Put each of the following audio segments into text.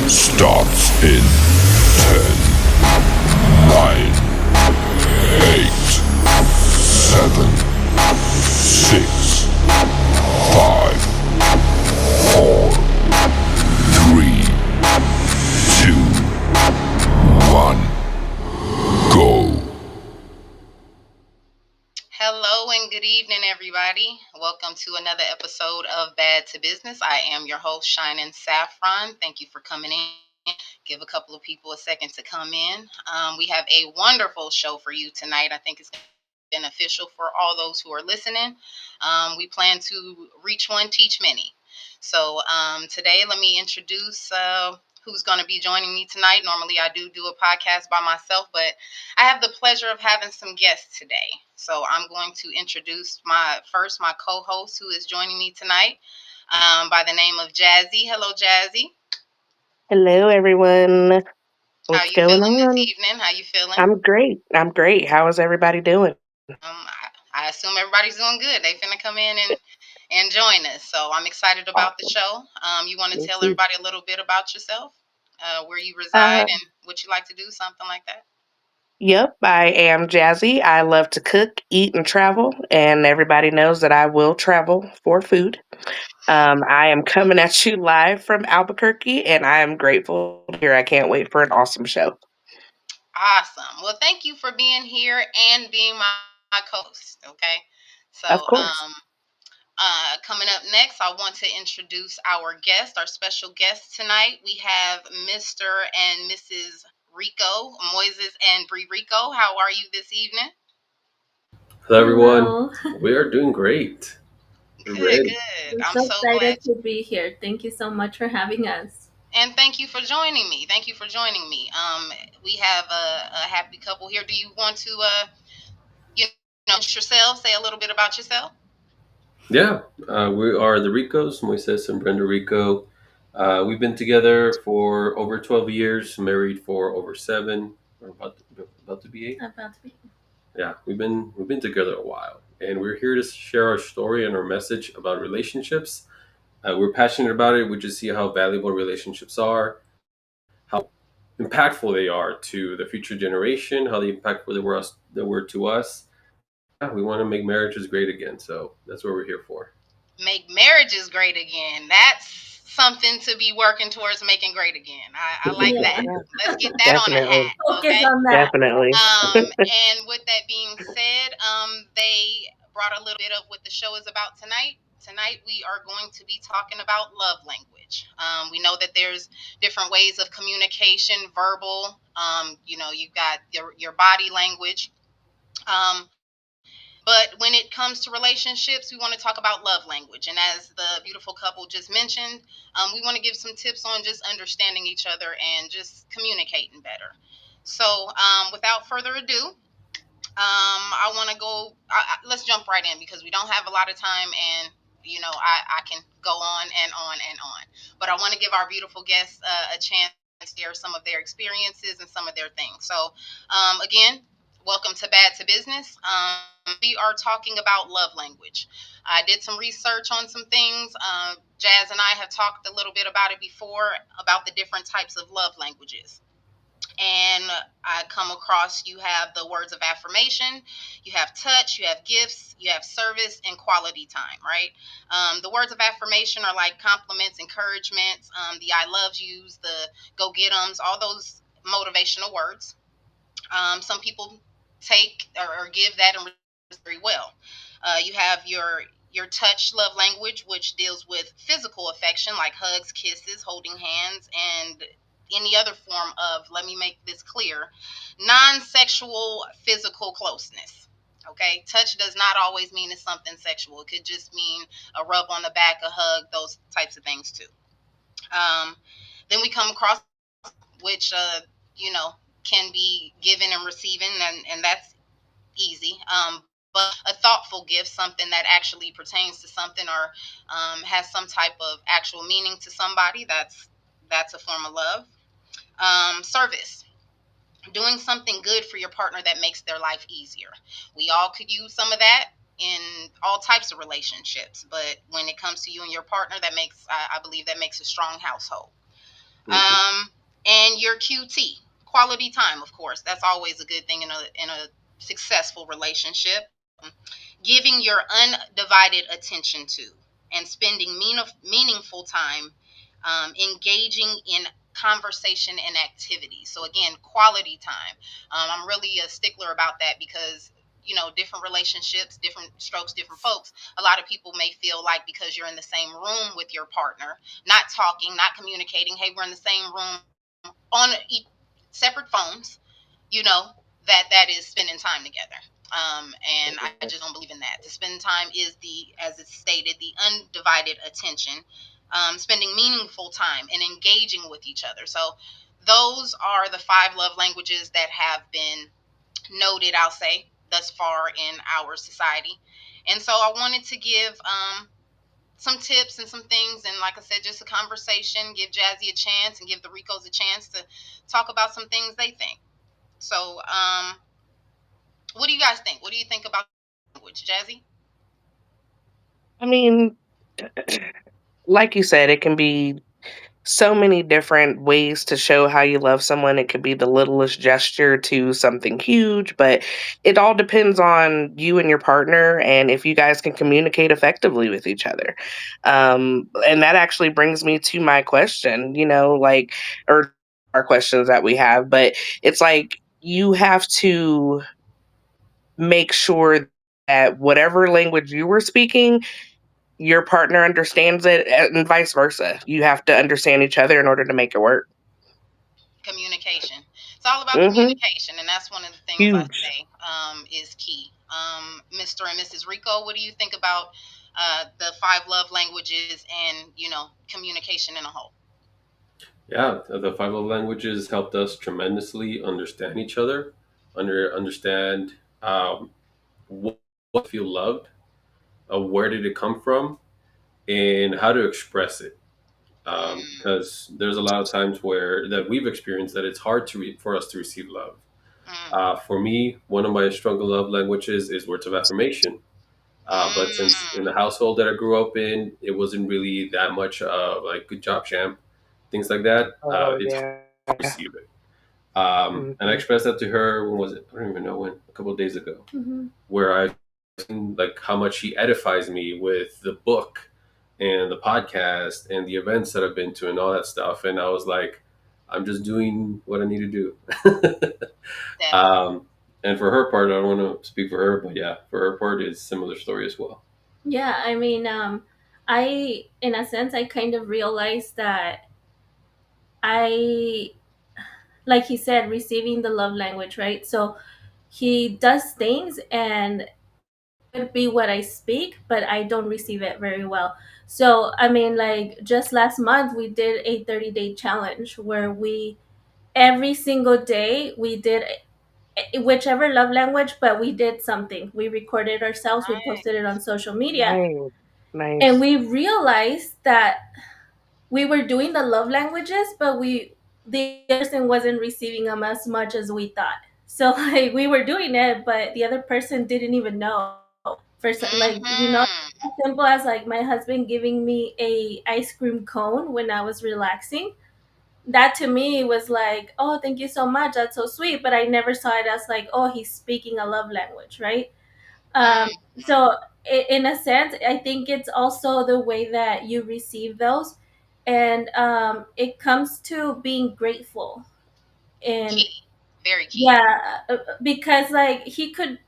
starts in 10, 9, 8, 7, 6, 5, 4, 3, 2, 1, go. Hello and good evening, everybody. Welcome to another episode of Bad to Business. I am your host, Shynen Saffron. Thank you for coming in. Give a couple of people a second to come in. We have a wonderful show for you tonight. I think it's beneficial for all those who are listening. We plan to reach one, teach many. So today, let me introduce who's going to be joining me tonight. Normally, I do a podcast by myself, but I have the pleasure of having some guests today. So I'm going to introduce my co-host who is joining me tonight by the name of Jazzy. Hello, Jazzy. Hello, everyone. How What's you going feeling this on? evening? How you feeling? I'm great. I'm great. How is everybody doing? I assume everybody's doing good. They finna come in and join us. So I'm excited about the Awesome. show. You want to Me tell too. everybody a little bit about yourself, where you reside, Uh, and what you like to do, something like that? yep, I am Jazzy. I love to cook, eat, and travel, and everybody knows that I will travel for food. I am coming at you live from Albuquerque, and I am grateful to be here. I can't wait for an awesome show. Awesome. Well, thank you for being here and being my co-host. Okay. So, Of course. coming up next, I want to introduce our guest, our special guest tonight. We have Mr. and Mrs. Rico, Moises and Rico. How are you this evening? Hello, everyone. Hello. We are doing great. We're Good, ready. good. I'm I'm so so glad. excited to be here. Thank you so much for having us. And thank you for joining me. Thank you for joining me. We have a happy couple here. Do you want to, you introduce yourself? Say a little bit about yourself. Yeah, we are the Ricos, Moises and Brenda Rico. We've been together for over 12 years, married for over 7. We're about to be 8. About to be. Yeah, we've been together a while, and we're here to share our story and our message about relationships. We're passionate about it. We just see how valuable relationships are, how impactful they are to the future generation, how impactful they were to us. Yeah, we want to make marriages great again. So that's what we're here for. Make marriages great again. That's something to be working towards making great again. I like Yeah. that. Yeah, Let's get that on a definitely. hat, Focus okay? on that. Definitely. And with that being said, they brought a little bit of what the show is about tonight. Tonight we are going to be talking about love language. We know that there's different ways of communication, verbal. You've got your body language. Um, but when it comes to relationships, we want to talk about love language. And as the beautiful couple just mentioned, we want to give some tips on just understanding each other and just communicating better. So, without further ado, I want to go. Let's jump right in because we don't have a lot of time, and I can go on and on and on. But I want to give our beautiful guests a chance to share some of their experiences and some of their things. So, again, welcome to Bad to Business. We are talking about love language. I did some research on some things. Jazz and I have talked a little bit about it before about the different types of love languages, and I come across you have the words of affirmation, you have touch, you have gifts, you have service, and quality time, right? The words of affirmation are like compliments, encouragements, the I love yous, the go get 'ems, all those motivational words. Some people take or give that and receive very well. You have your touch love language, which deals with physical affection like hugs, kisses, holding hands, and any other form of, let me make this clear, non-sexual physical closeness. Okay, touch does not always mean it's something sexual. It could just mean a rub on the back, a hug, those types of things too. Um, then we come across, which you know can be given and receiving, and that's easy. But a thoughtful gift, something that actually pertains to something or has some type of actual meaning to somebody, that's a form of love. Service, doing something good for your partner that makes their life easier. We all could use some of that in all types of relationships, but when it comes to you and your partner, that makes I believe that makes a strong household. Hmm. and your QT, quality time, of course. That's always a good thing in a successful relationship. Giving your undivided attention to and spending meaningful time engaging in conversation and activity. So again, quality time. I'm really a stickler about that because different relationships, different strokes, different folks. A lot of people may feel like because you're in the same room with your partner, not talking, not communicating, hey, we're in the same room on separate phones, you know, that is spending time together. And I just don't believe in that. To spend time is as it's stated, the undivided attention, spending meaningful time and engaging with each other. So those are the five love languages that have been noted, I'll say, thus far in our society. And so I wanted to give some tips and some things, and like I said, just a conversation, give Jazzy a chance and give the Ricos a chance to talk about some things they think. So, what do you guys think? What do you think about language, Jazzy? I mean, like you said, it can be so many different ways to show how you love someone. It could be the littlest gesture to something huge, but it all depends on you and your partner and if you guys can communicate effectively with each other. And that actually brings me to my question, like, or our questions that we have, but it's like you have to make sure that whatever language you were speaking, your partner understands it, and vice versa. You have to understand each other in order to make it work. Communication. It's all about Mhm. communication, and that's one of the things I Huge. say is key. Mr. and Mrs. Rico, what do you think about the five love languages and communication in a whole? Yeah, the five love languages helped us tremendously understand each other, understand um, what feel loved, where did it come from, and how to express it. Mm, Because there's a lot of times where that we've experienced that it's hard for us to receive love. mm, For me, one of my stronger love languages is words of affirmation. But since in mm. the household that I grew up in, it wasn't really that much of like "good job, champ," things like that. Oh, It's hard yeah. to receive it. And I Mhm. expressed that to her. When was it? I don't even know when. A couple of days ago, Hmm. where I seen like how much she edifies me with the book and the podcast and the events that I've been to and all that stuff. And I was like, I'm just doing what I need to do. Definitely. um, and for her part, I don't want to speak for her, but yeah, for her part, it's similar story as well. Yeah, I mean, in a sense, I kind of realized that I, like he said, receiving the love language, right? So he does things and could be what I speak, but I don't receive it very well. So, I mean, like just last month, we did a 30-day challenge where every single day, we did whichever love language, but we did something. We recorded ourselves, we Right. posted it on social media, Nice. and Nice. we realized that we were doing the love languages, but the other person wasn't receiving them as much as we thought. So like we were doing it, but the other person didn't even know. Like Mm-hmm. as simple as like my husband giving me a ice cream cone when I was relaxing. That to me was like, oh, thank you so much. That's so sweet. But I never saw it as like, oh, he's speaking a love language, right? Um, Mm-hmm. so in a sense, I think it's also the way that you receive those, and it comes to being grateful. And Key. Very key. yeah, because like he could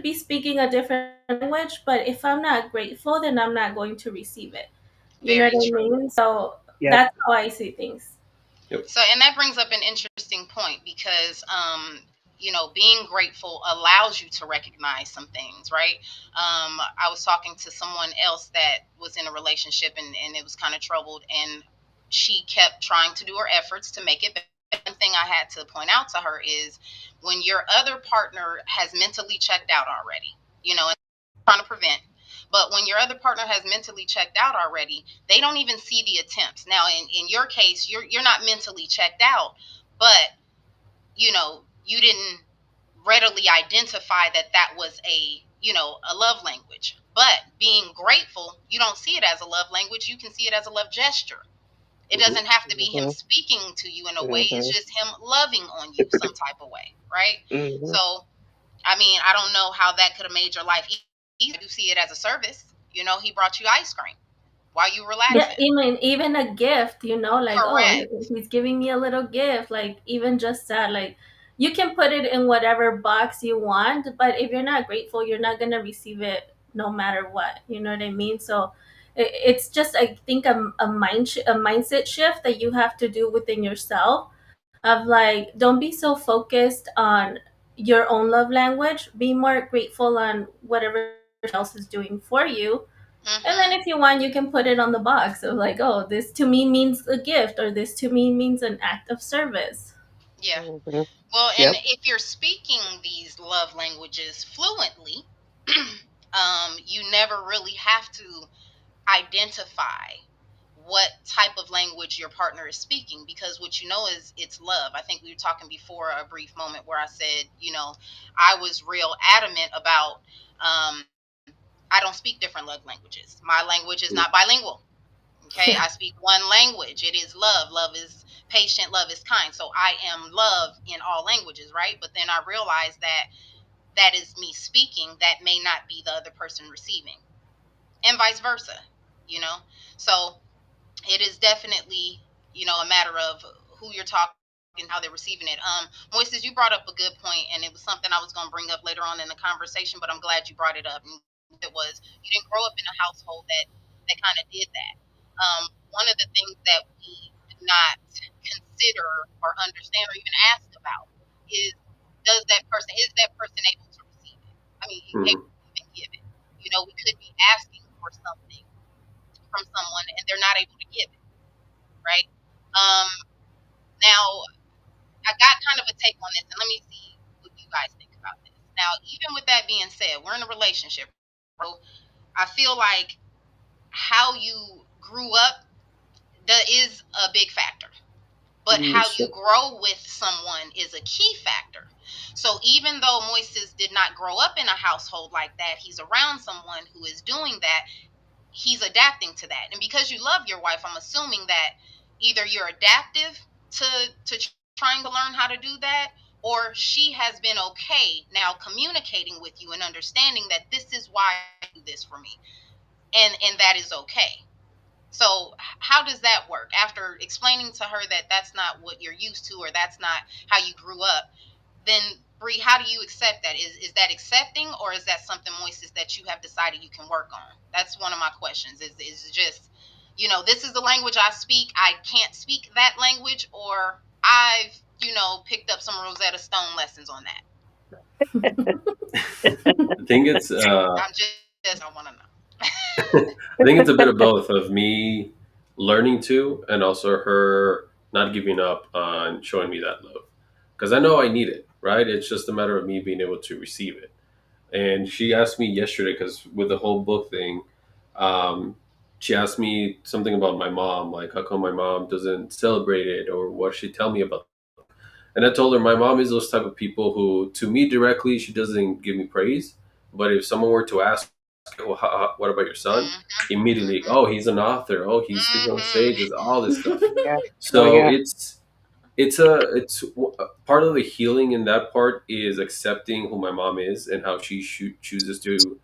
be speaking a different language, but if I'm not grateful, then I'm not going to receive it. You know Very what I true. mean? So Yep. that's how I see things. Yep. So, and that brings up an interesting point because, being grateful allows you to recognize some things, right? I was talking to someone else that was in a relationship and it was kind of troubled, and she kept trying to do her efforts to make it better. One thing I had to point out to her is when your other partner has mentally checked out already, and trying to prevent. But when your other partner has mentally checked out already, they don't even see the attempts. Now, in your case, you're not mentally checked out, but you didn't readily identify that that was a love language. But being grateful, you don't see it as a love language. You can see it as a love gesture. It Hmm. doesn't have to be him Mhm. speaking to you in a way. It's Mhm. just him loving on you some type of way, right? Mhm. So, I mean, I don't know how that could have made your life easy. I do see it as a service. You know, he brought you ice cream while you Yeah, relaxing. even a gift, like, oh, Correct. he's giving me a little gift, like even just that, like you can put it in whatever box you want, but if you're not grateful, you're not gonna receive it no matter what. You know what I mean? So it's just, I think, a mindset shift that you have to do within yourself, of like, don't be so focused on your own love language. Be more grateful on whatever else is doing for you, and then Mhm. if you want, you can put it on the box of like, oh, this to me means a gift, or this to me means an act of service. Yeah. Mhm. Well, and Yep. if you're speaking these love languages fluently, you never really have to identify what type of language your partner is speaking, because what you know is it's love. I think we were talking before a brief moment where I said, I was real adamant about I don't speak different love languages. My language is not bilingual. Okay, I Yeah. speak one language. It is love. Love is patient. Love is kind. So I am love in all languages, right? But then I realized that that is me speaking. That may not be the other person receiving, and vice versa. You know, so it is definitely, a matter of who you're talking to, how they're receiving it. Moises, you brought up a good point, and it was something I was going to bring up later on in the conversation, but I'm glad you brought it up. And it was, you didn't grow up in a household that kind of did that. One of the things that we do not consider or understand or even ask about is, is that person able to receive it? I mean, Hmm. able to even give it. We could be asking for something from someone and they're not able to give it, right? Um, Now, I got kind of a take on this, and let me see what you guys think about this. Now, even with that being said, we're in a relationship, right? So I feel like how you grew up is a big factor, but Mm, how you sure. grow with someone is a key factor. So even though Moises did not grow up in a household like that, he's around someone who is doing that. He's adapting to that, and because you love your wife, I'm assuming that either you're adaptive to trying to learn how to do that, or she has been okay now communicating with you and understanding that this is why you do this for me, and that is okay. So how does that work? After explaining to her that that's not what you're used to, or that's not how you grew up, then Bree, how do you accept that? Is that accepting, or is that something, Moises, that you have decided you can work on? That's one of my questions. Is just, this is the language I speak. I can't speak that language, or I've, picked up some Rosetta Stone lessons on that. I think it's I'm just I want to know. I think it's a bit of both of me learning to, and also her not giving up on showing me that love, because I know I need it. Right? It's just a matter of me being able to receive it. And she asked me yesterday, because with the whole book thing, um, she asked me something about my mom, like how come my mom doesn't celebrate it, or what she tell me about. And I told her my mom is those type of people who, to me directly, she doesn't give me praise. But if someone were to ask, well, what about your son? Immediately, Mhm. oh, he's an author. Oh, he's speaking on Mhm. stages. All this stuff. Yeah. Oh, So yeah. it's part of the healing in that part is accepting who my mom is and how she chooses to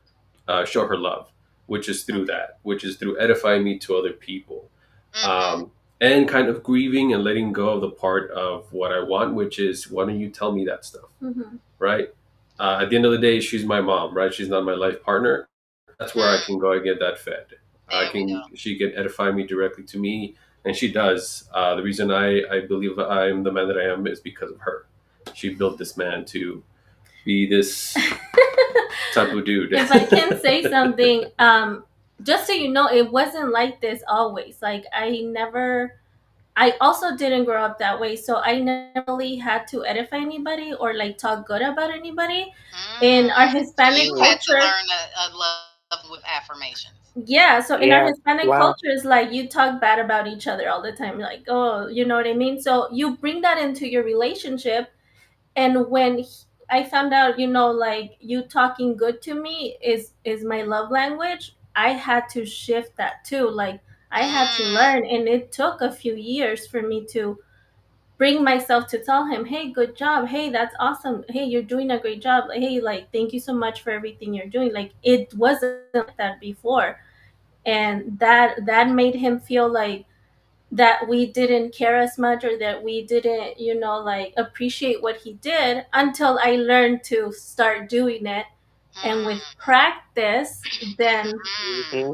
show her love, which is through Okay. that, which is through edifying me to other people, Mhm. um, and kind of grieving and letting go of the part of what I want, which is why don't you tell me that stuff, Mhm. right? At the end of the day, she's my mom, right? She's not my life partner. That's where I Mhm. can go and get that fed. I There we can go. She can edify me directly to me, and she does. The reason I believe I'm the man that I am is because of her. She built this man to be this type of dude. If I can say something, just so you know, it wasn't like this always. Like, I also didn't grow up that way, so I never really had to edify anybody or like talk good about anybody. In our So Hispanic you Mm. had to culture, learn a love with affirmations. yeah, so in our Yeah. Hispanic Wow. culture, it's like you talk bad about each other all the time. Like, oh, you know what I mean? So you bring that into your relationship, and when I found out, like, you talking good to me is my love language, I had to shift that too. Like, I had to Mm, learn, and it took a few years for me to bring myself to tell him, hey, good job, hey, that's awesome, hey, you're doing a great job, hey, like, thank you so much for everything you're doing. Like, it wasn't like that before. And that made him feel like that we didn't care as much, or that we didn't, like, appreciate what he did, until I learned to start doing it. And with mm, practice, then mm. Hmm.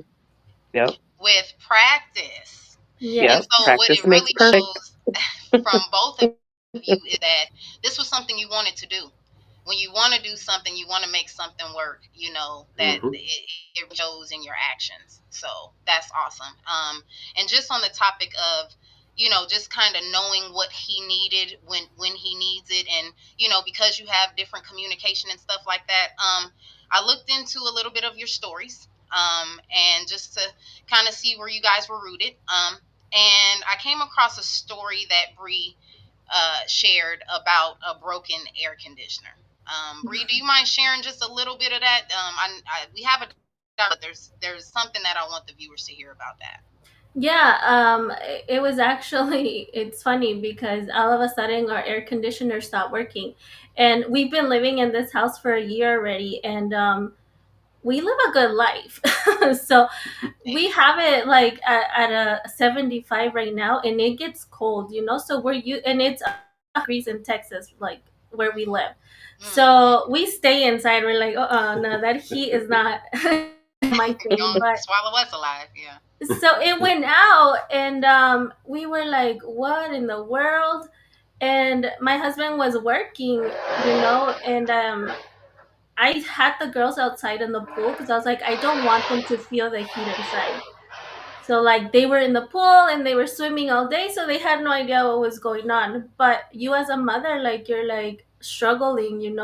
Yep. With practice. And Yep. yes. so, what Practice it makes really perfect. shows from both of you is that this was something you wanted to do. When you want to do something, you want to make something work, that Hmm. it shows in your actions. So that's awesome. And just on the topic of, just kind of knowing what he needed when he needs it. And, because you have different communication and stuff like that, I looked into a little bit of your stories, and just to kind of see where you guys were rooted. And I came across a story that Bree shared about a broken air conditioner. Bree, do you mind sharing just a little bit of that? We have a but there's something that I want the viewers to hear about that. Yeah, it was actually, it's funny because all of a sudden our air conditioner stopped working. And we've been living in this house for a year already, and we live a good life. So we Amen. have it like at a 75 right now, and it gets cold, so and it's degrees in Texas, like where we live. Mm. So we stay inside. We're like, no, that heat is not my thing. Gonna But swallow us alive. Yeah. so it went out, and we were like, what in the world? And my husband was working, and I had the girls outside in the pool because I was like, I don't want them to feel the heat inside. So like they were in the pool and they were swimming all day, so they had no idea what was going on. But you as a mother, like, you're like struggling,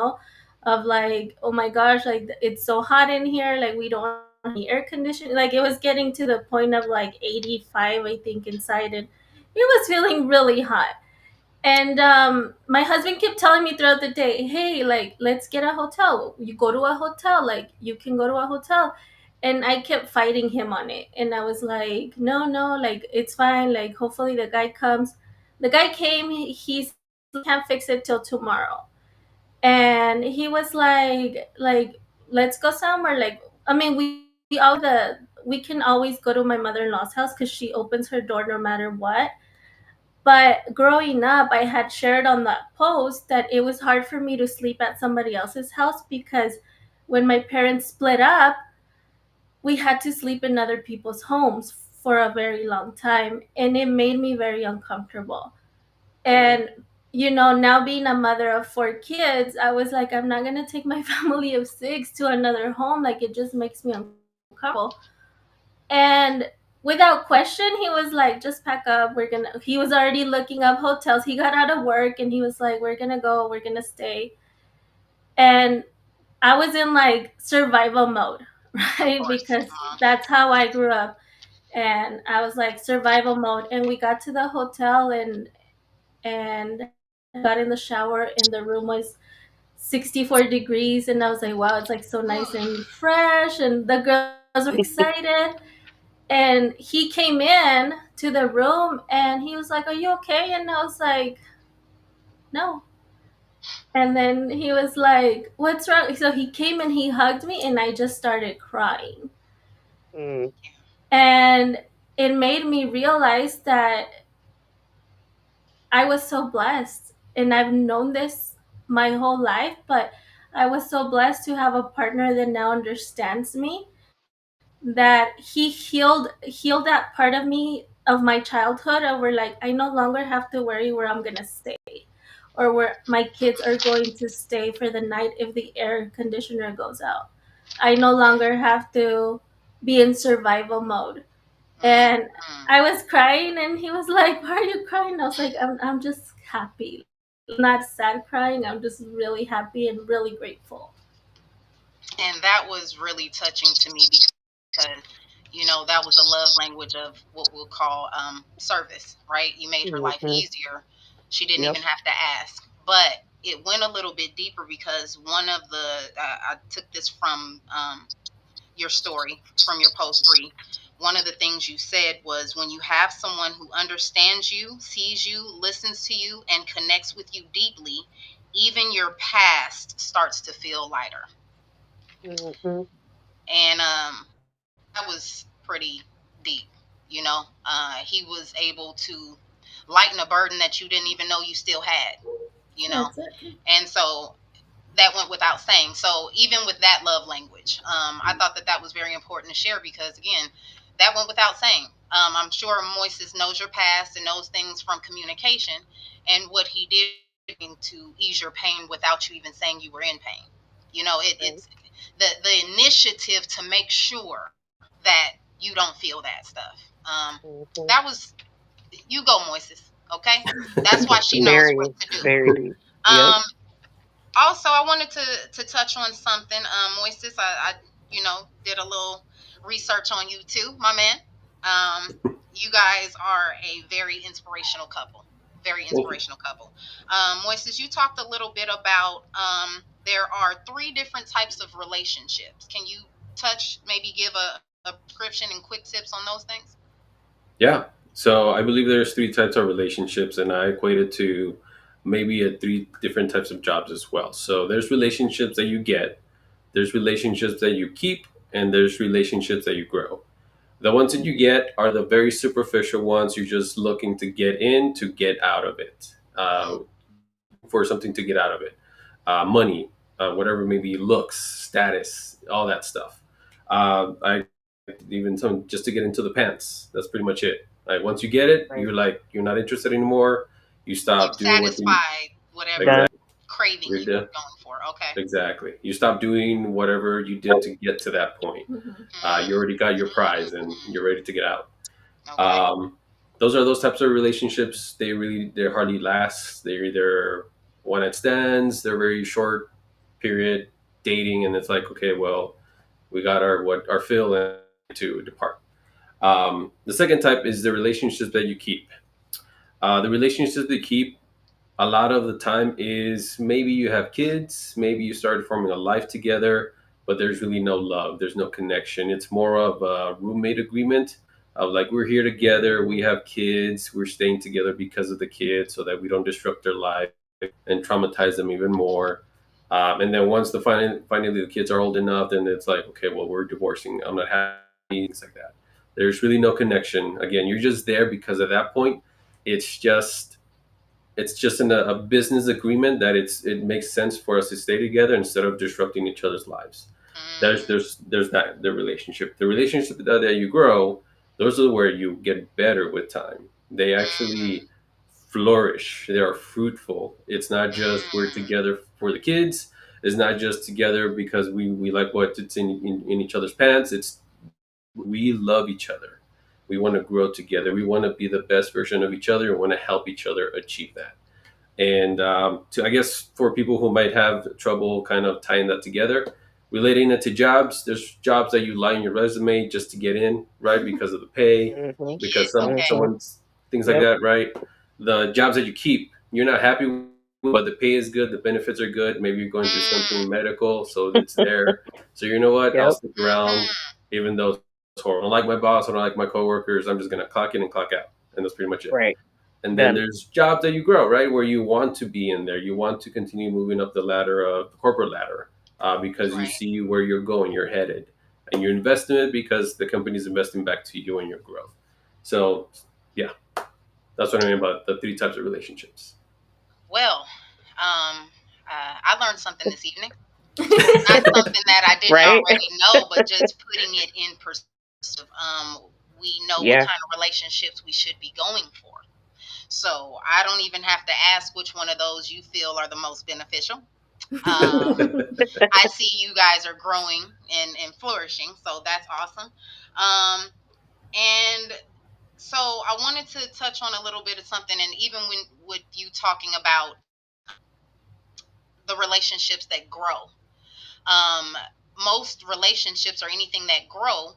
of like, oh my gosh, like it's so hot in here, like we don't have any air conditioning. Like, it was getting to the point of like 85, I think, inside, and it was feeling really hot. And my husband kept telling me throughout the day, hey, like, let's get a hotel. You go to a hotel, like, you can go to a hotel. And I kept fighting him on it. And I was like, no, no, like, it's fine. Like, hopefully the guy comes. The guy came, he can't fix it till tomorrow. And he was like, let's go somewhere. Like, I mean, we can always go to my mother-in-law's house because she opens her door no matter what. But growing up, I had shared on that post that it was hard for me to sleep at somebody else's house because when my parents split up, we had to sleep in other people's homes for a very long time. And it made me very uncomfortable. Mm, And, now being a mother of 4 kids, I was like, I'm not going to take my family of 6 to another home. Like, it just makes me uncomfortable. And without question, he was like, just pack up. He was already looking up hotels. He got out of work and he was like, we're going to go, we're going to stay. And I was in like survival mode, Of right? course. Because that's how I grew up. And I was like survival mode. And we got to the hotel, and got in the shower, and the room was 64 degrees. And I was like, wow, it's like so nice Mm. and fresh. And the girls were excited. And he came in to the room and he was like, are you okay? And I was like, no. And then he was like, what's wrong? So he came and he hugged me, and I just started crying. mm, And it made me realize that I was so blessed. And I've known this my whole life, but I was so blessed to have a partner that now understands me, that he healed that part of me, of my childhood, of where like I no longer have to worry where I'm gonna stay, or where my kids are going to stay for the night if the air conditioner goes out. I no longer have to be in survival mode. Mm. And Mm. I was crying, and he was like, why are you crying? I was like, I'm just happy. I'm not sad crying, I'm just really happy and really grateful. And that was really touching to me because, that was a love language of what we'll call service, right? You made her life mhm. easier. She didn't Yep. even have to ask. But it went a little bit deeper because one of I took this from your story, from your post, Bree. one of the things you said was when you have someone who understands you, sees you, listens to you, and connects with you deeply, even your past starts to feel lighter. Mhm. And that was pretty deep. He was able to lighten a burden that you didn't even know you still had. You know, Exactly. and so that went without saying. So even with that love language, I thought that that was very important to share because again, that went without saying. I'm sure Moises knows your past and knows things from communication, and what he did to ease your pain without you even saying you were in pain. Right. It's the initiative to make sure that you don't feel that stuff. Mhm. That was you go, Moises. Okay, that's why she knows Very, what to do. very deep. Yep. Um, Also, I wanted to touch on something. Moises, I did a little research on you too, my man. You guys are a very inspirational couple. Very Thank you. inspirational couple. Moises, you talked a little bit about there are three different types of relationships. Can you maybe give a prescription and quick tips on those things? Yeah. So I believe there's three types of relationships, and I equate it to maybe a three different types of jobs as well. So there's relationships that you get, there's relationships that you keep, and there's relationships that you grow. The ones that you Mhm. get are the very superficial ones. You're just looking to get in to get out of it. Mm, Looking for something to get out of it. Money, whatever, maybe looks, status, all that stuff. I even some just to get into the pants. That's pretty much it. Like once you get it, Right. you're not interested anymore. You you've stop doing what you satisfied whatever Done. exactly. craving You're you were done. going for. Okay. Exactly. You stop doing whatever you did to get to that point. Hmm. You already got your prize and Mm, you're ready to get out. okay. Um, those are those types of relationships. They hardly last. They're either one night stands. They're very short period dating, and it's like okay, well, we got our fill and to depart. The second type is the relationships that you keep. The relationships that you keep a lot of the time is maybe you have kids, maybe you started forming a life together, but there's really no love, there's no connection. It's more of a roommate agreement of like we're here together, we Mhm. have kids, we're staying together because of the kids so that we don't disrupt their life and traumatize them even more. And then once finally the kids are old enough, then it's like, okay, well, we're divorcing. I'm not happy, things like that. There's really no connection. Again, you're just there because at that point, it's just a business agreement that it makes sense for us to stay together instead of disrupting each other's lives. Mm, There's that the relationship that you grow, those are where you get better with time. They mm, actually flourish, they are fruitful. It's not just we're mm, together for the kids, it's not just together because we like what's in each other's pants. It's we love each other, we want to grow together, we want to be the best version of each other, we want to help each other achieve that. And I guess for people who might have trouble kind of tying that together, relating it to jobs, there's jobs that you lie in your resume just to get in, right? Because of the pay, you Mhm. get because okay. Mhm. someone's things like Yep. that, right? The jobs that you keep, you're not happy with, but the pay is good, the benefits are good. Maybe you're going through something Mm, medical, so it's there. So you know what? I'll Yep. stick around, mm-hmm, even though it's horrible. I don't like my boss, I don't like my coworkers. I'm just gonna clock in and clock out, and that's pretty much it. Right. And then Done. there's jobs that you grow, right? Where you want to be in there. You want to continue moving up the ladder of the corporate ladder because you right. see where you're going, you're headed. And you invest in it because the company's investing back to you and your growth. So, yeah, that's what I mean about the three types of relationships. Well, I learned something this evening. Not something that I didn't Right. already know, but just putting it in perspective. We know what Yeah. kind of relationships we should be going for. So I don't even have to ask which one of those you feel are the most beneficial. I see you guys are growing and flourishing, so that's awesome. And so I wanted to touch on a little bit of something, and even when with you talking about the relationships that grow, um, most relationships or anything that grow,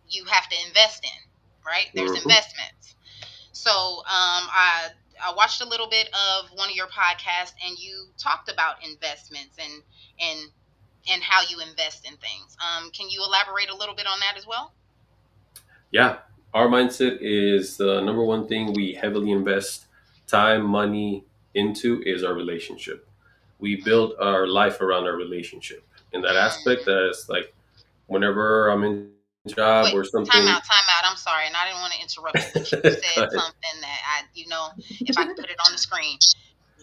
you have to invest in, right? There's Hmm. investments. So I watched a little bit of one of your podcasts, and you talked about investments and and how you invest in things. Can you elaborate a little bit on that as well? Yeah, our mindset is the number one thing we heavily invest time, money into is our relationship. We build our life around our relationship. In that aspect, Mm. that is like whenever I'm in a job or Wait, something. time out, time out. I'm sorry, and I didn't want to interrupt you, but you said Cut. something that if I could put it on the screen,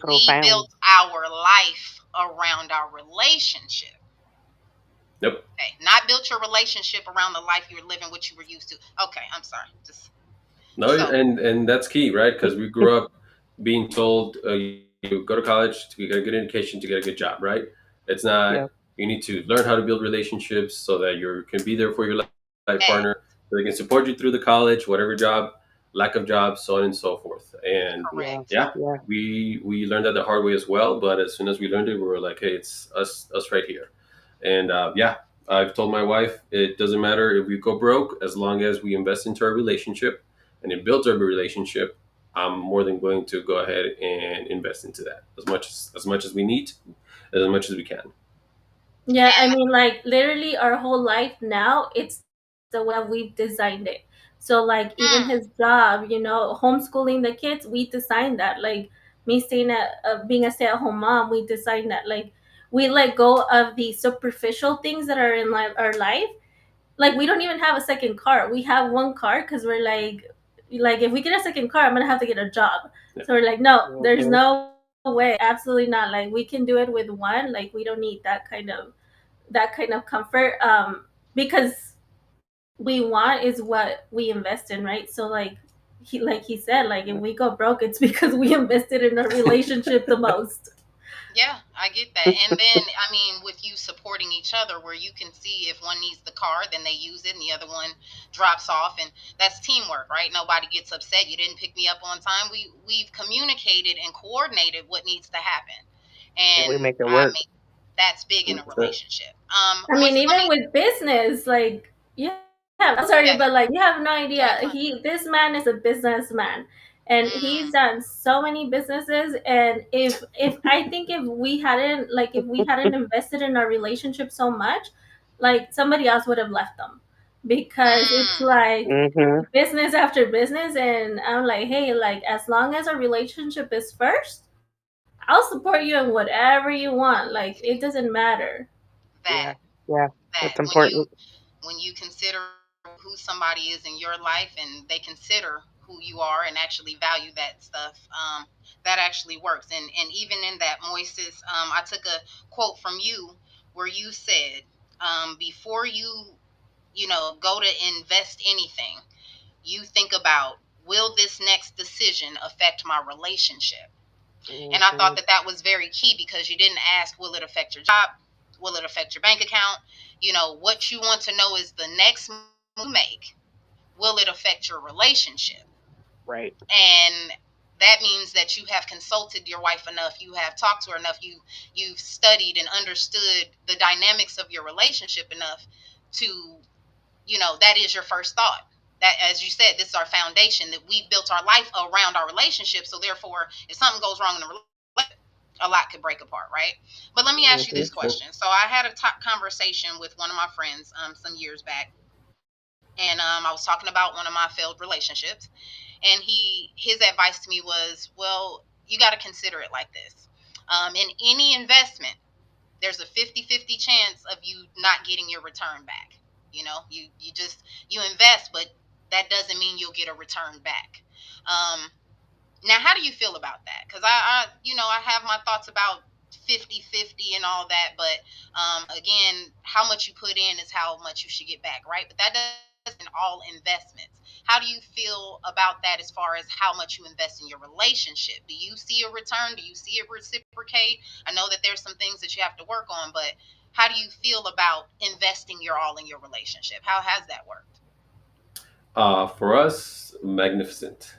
we Profound. built our life around our relationship. Nope. Okay, not built your relationship around the life you were living, what you were used to. Okay, I'm sorry. Just No, so. and that's key, right? Because we grew up being told you go to college to get a good education to get a good job, right? It's not. Yeah. You need to learn how to build relationships so that you can be there for your life partner, Hey, so they can support you through the college, whatever job, lack of job, so on and so forth. And Yeah. correct. yeah, Yeah. we learned that the hard way as well. But as soon as we learned it, we were like, hey, it's us right here. And yeah, I've told my wife it doesn't matter if we go broke as long as we invest into our relationship and it builds our relationship. I'm more than willing to go ahead and invest into that as much as we need, as much as we can. Yeah, I And mean, like literally our whole life now, it's the way that we've designed it. So, like, even his mm, job, homeschooling the kids, we designed that. Like, me staying being a stay-at-home mom, we designed that. Like, we let go of the superficial things that are in our life. Like, we don't even have a second car. We have one car because we're like, if we get a second car, I'm gonna have to get a job. Yeah. So we're like, no, there's Mhm. no way, absolutely not. Like, we can do it with one. Like, we don't need that kind of comfort, because we want is what we invest in, right? So, like he said, like, if Yeah. we go broke, it's because we invested in our relationship the most. yeah, I get that. And then, I mean, with you supporting each other, where you can see if one needs the car, then they use it, and the other one drops off, and that's teamwork, right? Nobody gets upset. You didn't pick me up on time. We've communicated and coordinated what needs to happen, And we and make it I work. mean that's big in a 100%. relationship. I mean, Moises, let even me. with business, like, I'm sorry, Yeah, but like, you have no idea. yeah, you're fine. This man is a businessman, and he's Mm, done so many businesses. And if I think if we hadn't invested in our relationship so much, like, somebody else would have left them, because it's mm, like Hmm. business after business. And I'm like, hey, like, as long as our relationship is first, I'll support you in whatever you want. Like, it see doesn't matter. that Yeah. Yeah. that That's when you important. when you consider who somebody is in your life and they consider who you are and actually value that stuff, that actually works. And even in that, Moises, I took a quote from you where you said, before you go to invest anything, you think about, will this next decision affect my relationship? And I thought Hmm. that that was very key, because you didn't ask, will it affect your job? Will it affect your bank account? What you want to know is the next move you make, will it affect your relationship? Right. And that means that you have consulted your wife enough, you have talked to her enough, you've studied and understood the dynamics of your relationship enough to, that is your first thought. That, as you said, this is our foundation, that we built our life around our relationship. So therefore, if something goes wrong in the relationship, a lot could break apart, right? But let me ask you this Hmm. 100%. question. So I had a top conversation with one of my friends some years back, and I was talking about one of my failed relationships, and his advice to me was, well, you got to consider it like this. In any investment, there's a 50-50 chance of you not getting your return back. You invest, but that doesn't mean you'll get a return back. um Now, how do you feel about that? Because I have my thoughts about 50-50 and all that, but again, how much you put in is how much you should get back, right? But that doesn't all investments. How do you feel about that as far as how much you invest in your relationship? Do you see a return? Do you see it reciprocate? I know that there's some things that you have to work on, but how do you feel about investing your all in your relationship? How has that worked? For us, magnificent.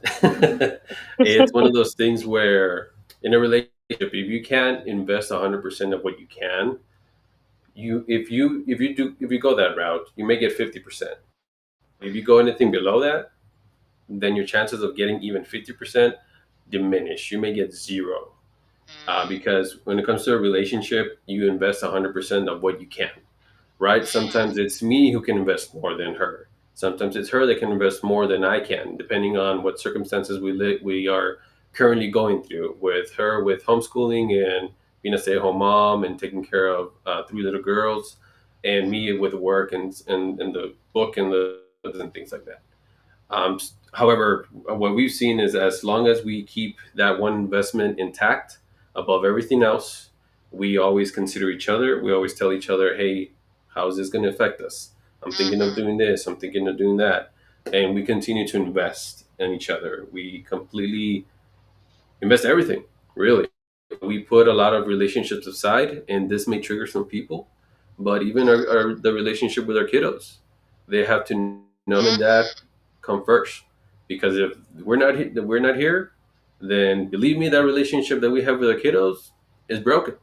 It's one of those things where in a relationship, if you can't invest 100% of what you can, if you go that route, you may get 50%. If you go anything below that, then your chances of getting even 50% diminish. You may get zero. Mm, Because when it comes to a relationship, you invest 100% of what you can, right? mm, Sometimes it's me who can invest more than her. Sometimes it's her that can invest more than I can, depending on what circumstances we are currently going through. With her, with homeschooling and being a stay-at-home mom and taking care of three little girls, and me with work and the book and the and things like that. However, what we've seen is as long as we keep that one investment intact above everything else, we always consider each other. We always tell each other, hey, how is this going to affect us? I'm thinking of Mm-hmm. doing this, I'm thinking of doing that. And we continue to invest in each other. We completely invest everything, really. We put a lot of relationships aside, and this may trigger some people, but even the relationship with our kiddos, they have to know mom and Mm-hmm. dad come first. Because if we're not here, then believe me, that relationship that we have with our kiddos is broken.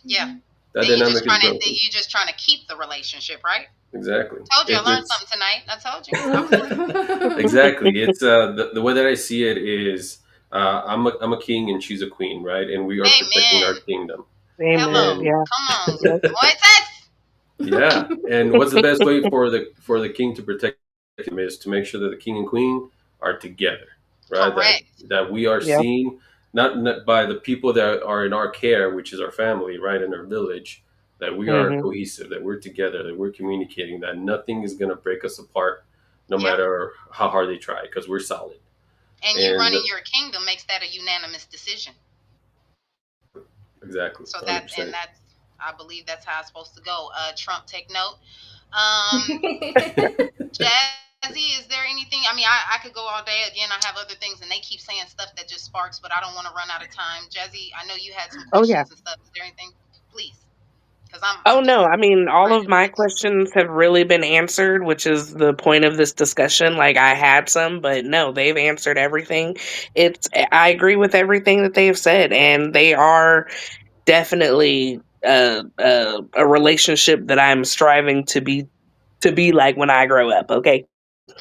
Yeah. That And dynamic is broken. you just trying to keep the relationship, right? Exactly. Told you I learned It's something tonight. I told you. I was listening. exactly. It's the way that I see it is I'm a king and she's a queen, right? And we are protecting our Amen. kingdom. Hello. Amen. And Yeah. Come on. Yep. Moises. yeah, and what's the best way for the king to protect him is to make sure that the king and queen are together, right? Correct. That we are Yep. seen not by the people that are in our care, which is our family, right, in our village, that we are Hmm. cohesive, that we're together, that we're communicating, that nothing is going to break us apart, no Yeah. matter how hard they try, because we're solid. And you And running your kingdom makes that a unanimous decision. exactly, So hundred that and percent. that's I believe that's how it's supposed to go. Trump, take note. Um, Jazzy, is there anything? I mean, I could go all day. Again, I have other things, and they keep saying stuff that just sparks, but I don't want to run out of time. Jazzy, I know you had some Oh yeah. questions and stuff. Is there anything? Please, because Oh I'm just no, I mean, all trying of to my relax. questions have really been answered, which is the point of this discussion. Like I had some, but no, they've answered everything. I agree with everything that they've said, and they are definitely a relationship that I'm striving to be like when I grow up. Okay.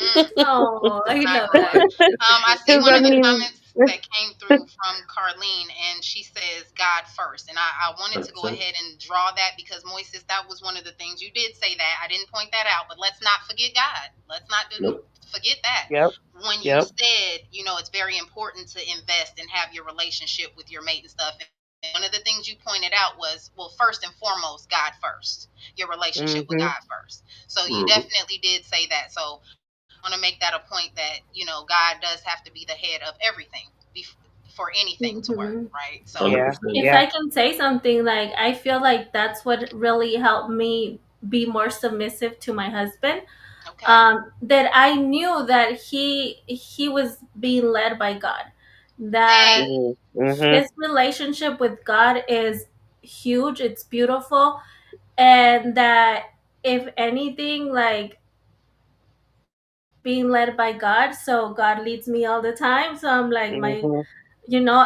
Mm. Oh, When I I love grow up. that. I see Because one I of the mean, comments that came through from Carlene, and she says God first. And I wanted to go 100%. ahead and draw that because Moises, that was one of the things you did say that. I didn't point that out, but let's not forget God. Let's not Nope. forget that. yep, When you yep, said, it's very important to invest and have your relationship with your mate and stuff. And one of the things you pointed out was, well, first and foremost, God first, your relationship with hmm, God first. So you Hmm. definitely did say that. So want to make that a point that God does have to be the head of everything for anything to work, Hmm. right? So, Hundred yeah, percent. If yeah, I can say something, like I feel like that's what really helped me be more submissive to my husband. okay, That I knew that he was being led by God, that hey, mm-hmm, his relationship with God is huge, it's beautiful, and that if anything, like being led by God, so God leads me all the time. So I'm like hmm,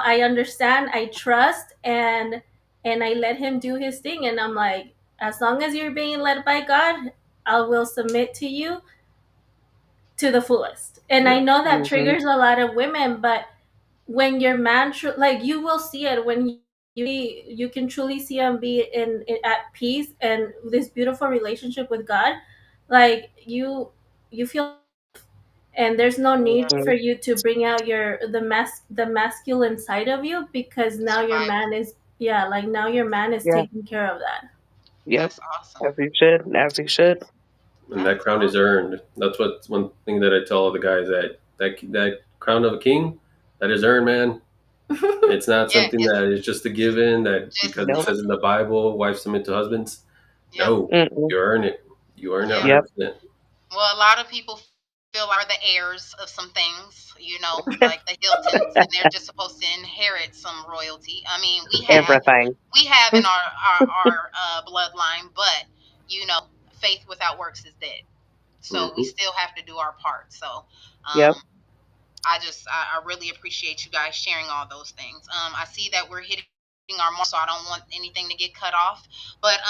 I understand, I trust, and I let him do his thing, and I'm like, as long as you're being led by God, I will submit to you to the fullest. And I Yeah. know that hmm, triggers a lot of women, but when your man like you will see it when you can truly see him be in at peace and this beautiful relationship with God, like you feel, and there's no need yeah, for hmm, you to bring out the masculine side of you, because now your survival. man is, yeah, like now your man is yeah, taking care of that. yep. That's awesome. As he should, as he should. And that That's crown is awesome. earned. That's what one thing that I tell the guys that crown of a king, that is earned, man. It's not Yeah, something it's that is just a given that just because it Nope. says in the Bible, wives submit to husbands. yep, No, Mm-mm. you earn it. You earn it yeah. 100%. Well, a lot of people feel are the heirs of some things, like the Hiltons, and they're just supposed to inherit some royalty. I mean, Everything. we have in our bloodline, but faith without works is dead. So we Hmm. still have to do our part. So Yep. I really appreciate you guys sharing all those things. I see that we're hitting our mark, so I don't want anything to get cut off. But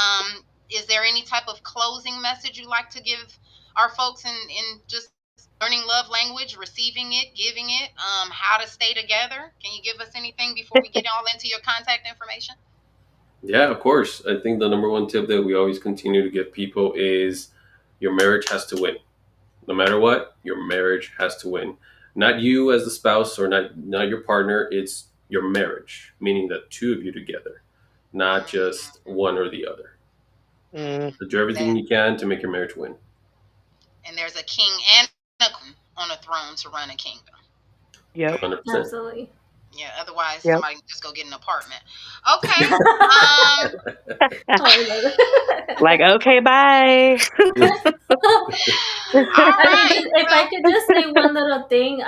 is there any type of closing message you like to give our folks in just learning love language, receiving it, giving it, how to stay together? Can you give us anything before we get all into your contact information? Yeah, of course. I think the number one tip that we always continue to give people is your marriage has to win. No matter what, your marriage has to win. Not you as the spouse or not your partner. It's your marriage, meaning the two of you together, not just Mm, one or the other. Mm, So do everything that you can to make your marriage win. and there's a king and a queen on a throne to run a kingdom. yep. 100%. Absolutely. Yeah, otherwise Yep. somebody can just go get an apartment. Okay. Um. Oh, I love it. Like, okay, bye. All I mean, right. just if I Well. could just say one little thing,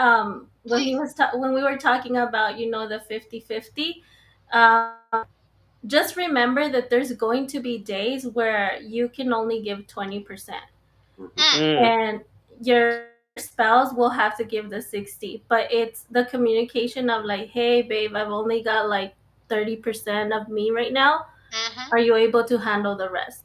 Please. when we were talking about, the 50-50, um, just remember that there's going to be days where you can only give 20%, Mhm. Mm, Mm, and your spouse will have to give the 60. But it's the communication of like, hey, babe, I've only got like 30% of me right now. mm-hmm. Are you able to handle the rest?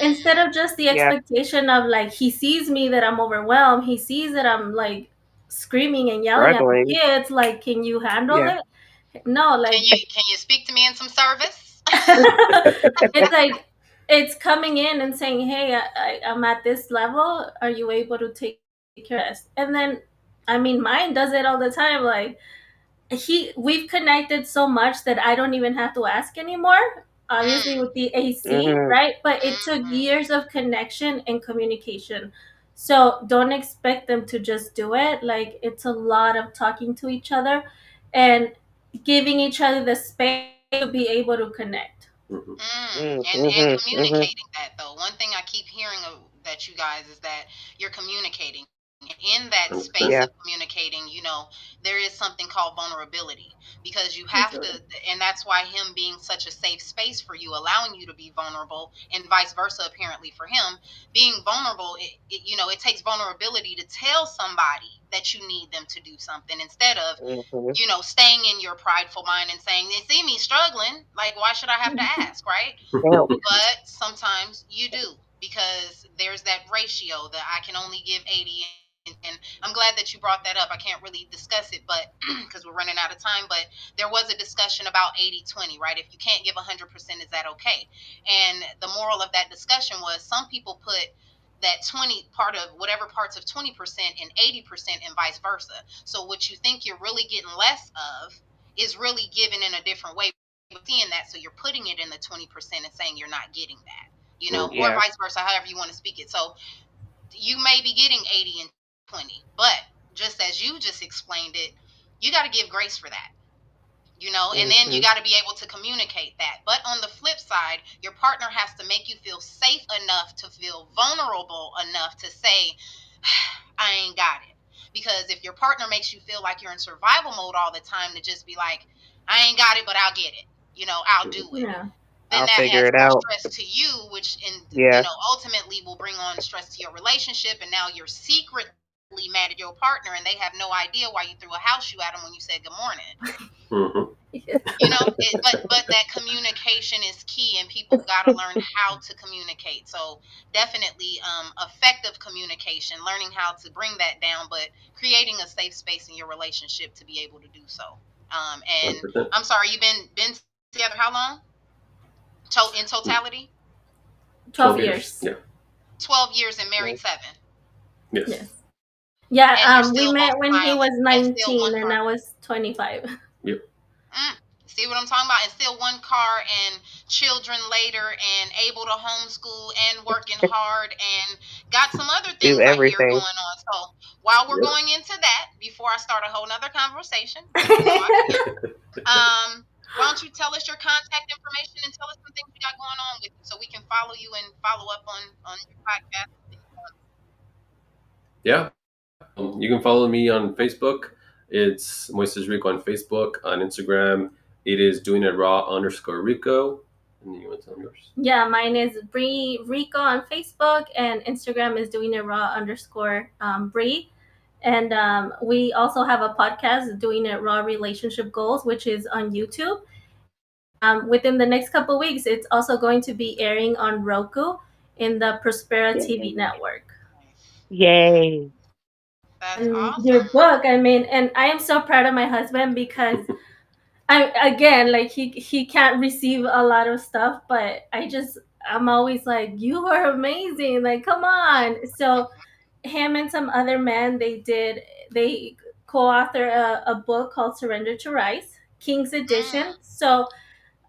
Instead Mm, of just the yeah, expectation of like, he sees me that I'm overwhelmed, he sees that I'm like screaming and yelling at the struggling. kids, like, can you handle Yeah. it? No, can like, you speak to me in some service? it's like, it's coming in and saying, hey, I'm at this level, are you able to take care of this? And then, I mean, mine does it all the time. Like, we've connected so much that I don't even have to ask anymore. Obviously, Mm, with the AC, Hmm. right? But it took mm, years of connection and communication. So don't expect them to just do it. Like, it's a lot of talking to each other and giving each other the space to be able to connect. Mhm. Mm, and hmm. Hmm. communicating that though. One thing I keep hearing that you guys is that you're communicating. And in that space 100%. Yeah. of communicating, there is something called vulnerability because you have to, Absolutely. and that's why him being such a safe space for you, allowing you to be vulnerable, and vice versa, apparently for him being vulnerable. It takes vulnerability to tell somebody that you need them to do something instead of Hmm. staying in your prideful mind and saying, they see me struggling. Like, why should I have to ask, right? Help. But sometimes you do because there's that ratio that I can only give 80. And I'm glad that you brought that up. I can't really discuss it, but because we're running out of time, but there was a discussion about 80-20, right? If you can't give 100%, is that okay? And the moral of that discussion was some people put that 20 part of whatever parts of 20% and 80% and vice versa. So what you think you're really getting less of is really given in a different way. Seeing that, so you're putting it in the 20% and saying you're not getting that, Mhm. or Yeah. vice versa, however you want to speak it. So you may be getting 80 and 20, but just as you just explained it, you got to give grace for that, and then you Hmm. got to be able to communicate that. But on the flip side, your partner has to make you feel safe enough to feel vulnerable enough to say, I ain't got it. Because if your partner makes you feel like you're in survival mode all the time, to just be like, I ain't got it, but I'll get it, I'll do Mhm. it, Yeah. then I'll that figure adds it more out. stress to you, which Yeah. ultimately will bring on stress to your relationship. And now you're secretly mad at your partner, and they have no idea why you threw a house shoe at them when you said good morning. Mhm. But that communication is key, and people got to learn how to communicate. So definitely effective communication, learning how to bring that down, but creating a safe space in your relationship to be able to do so. And 100%. I'm sorry, you've been together how long, in totality? 12 12 years. years. Yeah. 12 years and married 7. Yes. Yes. Yeah, And you're we still both met when he smiling was and still one 19 and car. I was 25. Yep. Mm. See what I'm talking about? And still one car and children later and able to homeschool and working hard and got some other Do things I hear everything. going on. So while we're Yep. going into that, before I start a whole nother conversation, because I can, why don't you tell us your contact information and tell us some things you got going on with you so we can follow you and follow up on your podcast. Yeah. You can follow me on Facebook. It's Moises Rico on Facebook. On Instagram, it is doing it raw underscore Rico. And you want to tell them yours? Yeah, mine is Bree Rico on Facebook, and Instagram is doing it raw underscore Bree. And we also have a podcast, Doing It Raw Relationship Goals, which is on YouTube. And within the next couple of weeks, it's also going to be airing on Roku in the Prospera TV Yay. network. Nice. Yay. That's And your awesome. book, I mean, and I am so proud of my husband because I again, like, he can't receive a lot of stuff, but I'm always like, you are amazing, like, come on. So him and some other men, they co-author a book called Surrender to Rise, King's Edition. Mm, So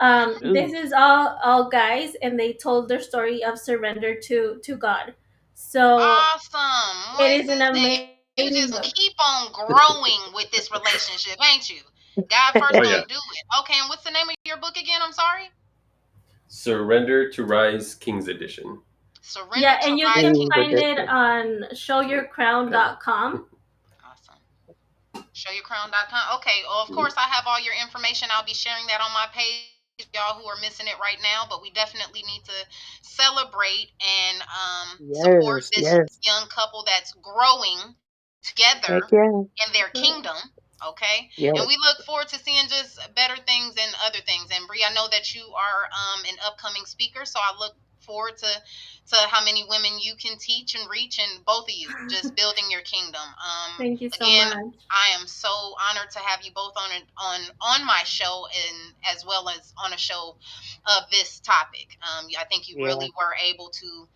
this Ooh. is all guys, and they told their story of surrender to God. So awesome, it is an Moises. You amazing just book. keep on growing with this relationship, ain't you? God first Oh yeah. gonna do it. Okay, and what's the name of your book again? I'm sorry. Surrender to Rise King's Edition. Surrender Yeah, to and you Rise can King's King. find it edition. on showyourcrown.com. Awesome. Showyourcrown.com. Okay. Well, of course, I have all your information. I'll be sharing that on my page. Y'all who are missing it right now, but we definitely need to celebrate and support Yes, this yes. young couple that's growing Heck together yeah. in their kingdom. Okay, and Yes. we look forward to seeing just better things and other things. And Bree, I know that you are an upcoming speaker, so I look forward to how many women you can teach and reach, and both of you just building your kingdom. Thank you so Again, much. I am so honored to have you both on my show, and as well as on a show of this topic. I think you Yeah. really were able to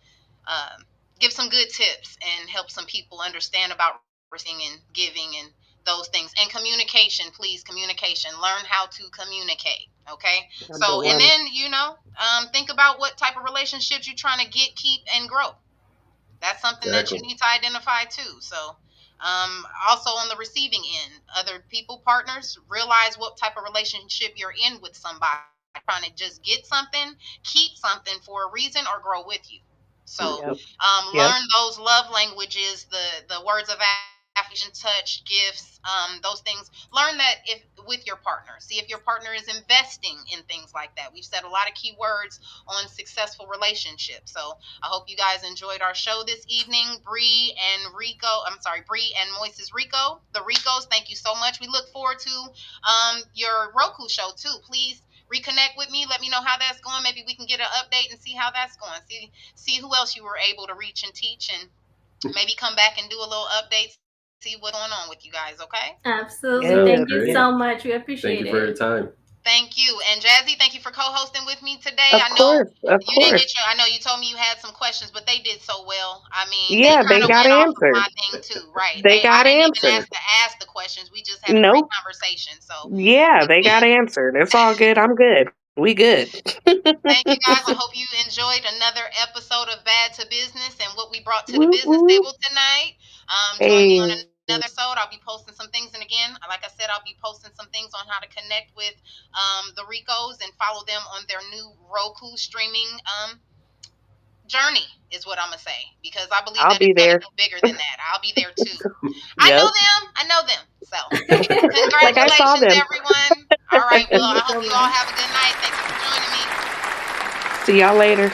um, give some good tips and help some people understand about receiving and giving and those things. And communication, please, communication. Learn how to communicate. Okay. Number So, and one. then think about what type of relationships you're trying to get, keep, and grow. That's something that you Exactly. need to identify too. So, also on the receiving end, other people, partners, realize what type of relationship you're in with somebody. Trying to just get something, keep something for a reason, or grow with you. So, Yep. Yep. learn those love languages, the words of affirmation, touch, gifts, those things. Learn that if with your partner. See if your partner is investing in things like that. We've said a lot of key words on successful relationships. So I hope you guys enjoyed our show this evening. Bree and Moises Rico, the Ricos, thank you so much. We look forward to your Roku show too. Please reconnect with me. Let me know how that's going. Maybe we can get an update and see how that's going. See who else you were able to reach and teach, and maybe come back and do a little update. See what's going on with you guys. Okay. Absolutely. Sounds Yes. Thank you Yes. great. so much. We Thank appreciate you for your it. time. Thank you. And Jazzy, thank you for co-hosting with me today. Of I know course. Of you didn't course. get your I know you told me you had some questions, but they did so well. I mean, they Yeah, kind they of got went off of my answered. thing too, right? They I got didn't even answered. ask the questions. We just had a great Nope. conversation. So, Yeah, they got again, answered. It's all good. I'm good. We good. thank you guys. I hope you enjoyed another episode of Bad to Business and what we brought to the Woo business woo. table tonight. Join me on Hey. another episode. I'll be posting some things. And again, like I said, I'll be posting some things on how to connect with the Ricos and follow them on their new Roku streaming journey, is what I'm going to say. Because I believe I'll that be it's going to there. get bigger than that. I'll be there too. I know Yep. them. I know them. So, Like I saw congratulations, them. everyone. All right. Well, Thank you I hope so you all much. have a good night. Thank you for joining me. See y'all later.